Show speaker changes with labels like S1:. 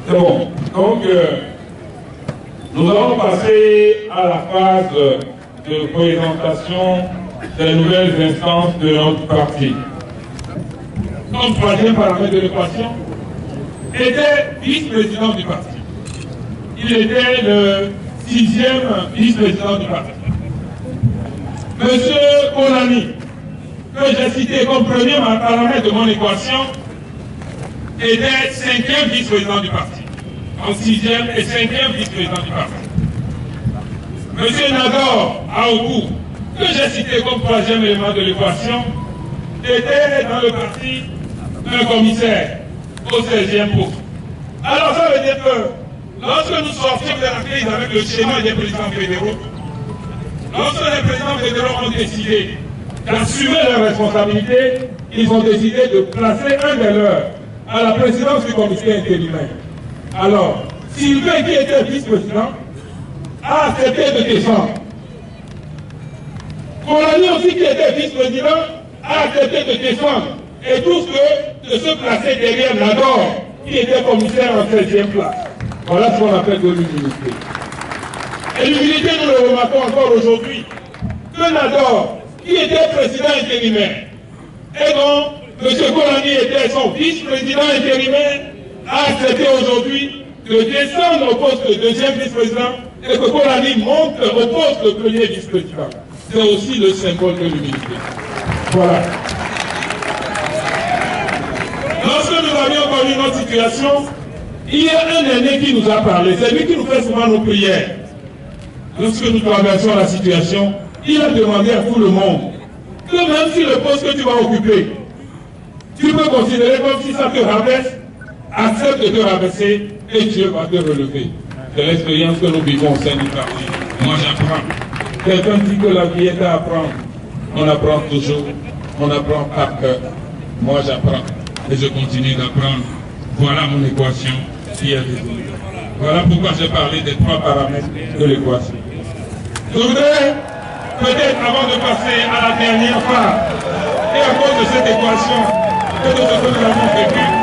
S1: C'est bon. Donc, nous allons passer à la phase de présentation des nouvelles instances de notre parti. Notre troisième paramètre de l'équation était vice-président du parti. Il était le 6e vice-président du parti. Monsieur Konami, que j'ai cité comme premier paramètre de mon équation, était 5e vice-président du parti. En 6e et 5e vice-président du parti. Monsieur Nador Aougou, que j'ai cité comme 3e élément de l'équation, était dans le parti un commissaire au 16e poste. Alors ça veut dire que lorsque nous sortions de la crise avec le schéma des présidents fédéraux, lorsque les présidents fédéraux ont décidé d'assumer leurs responsabilités, ils ont décidé de placer un des leurs à la présidence du comité intérimaire. Alors, Sylvain, qui était vice-président, a accepté de descendre. Colani aussi, qui était vice-président, a accepté de descendre. Et tout ce de se placer derrière Nador, qui était commissaire en 16e place. Voilà ce qu'on appelle de l'humilité. Et l'humilité, nous le remarquons encore aujourd'hui, que Nador, qui était président intérimaire, et donc M. Kolani était son vice-président intérimaire, a accepté aujourd'hui de descendre au poste de 2e vice-président et que Kolani monte au poste de 1er vice-président. C'est aussi le symbole de l'humilité. Voilà. Lorsque nous avions connu notre situation, il y a un aîné qui nous a parlé. C'est lui qui nous fait souvent nos prières. Lorsque nous traversons la situation, il a demandé à tout le monde que même si le poste que tu vas occuper, tu peux considérer comme si ça te rabaisse, accepte de te rabaisser et Dieu va te relever. C'est l'expérience que nous vivons au sein du parti. Moi j'apprends. Quelqu'un dit que la vie est à apprendre. On apprend toujours, on apprend par cœur. Moi j'apprends et je continue d'apprendre. Voilà mon équation qui est résolue. Voilà pourquoi j'ai parlé des 3 paramètres de l'équation. Je voudrais, peut-être avant de passer à la dernière phase, et à cause de cette équation, et de ce que nous avons vécu,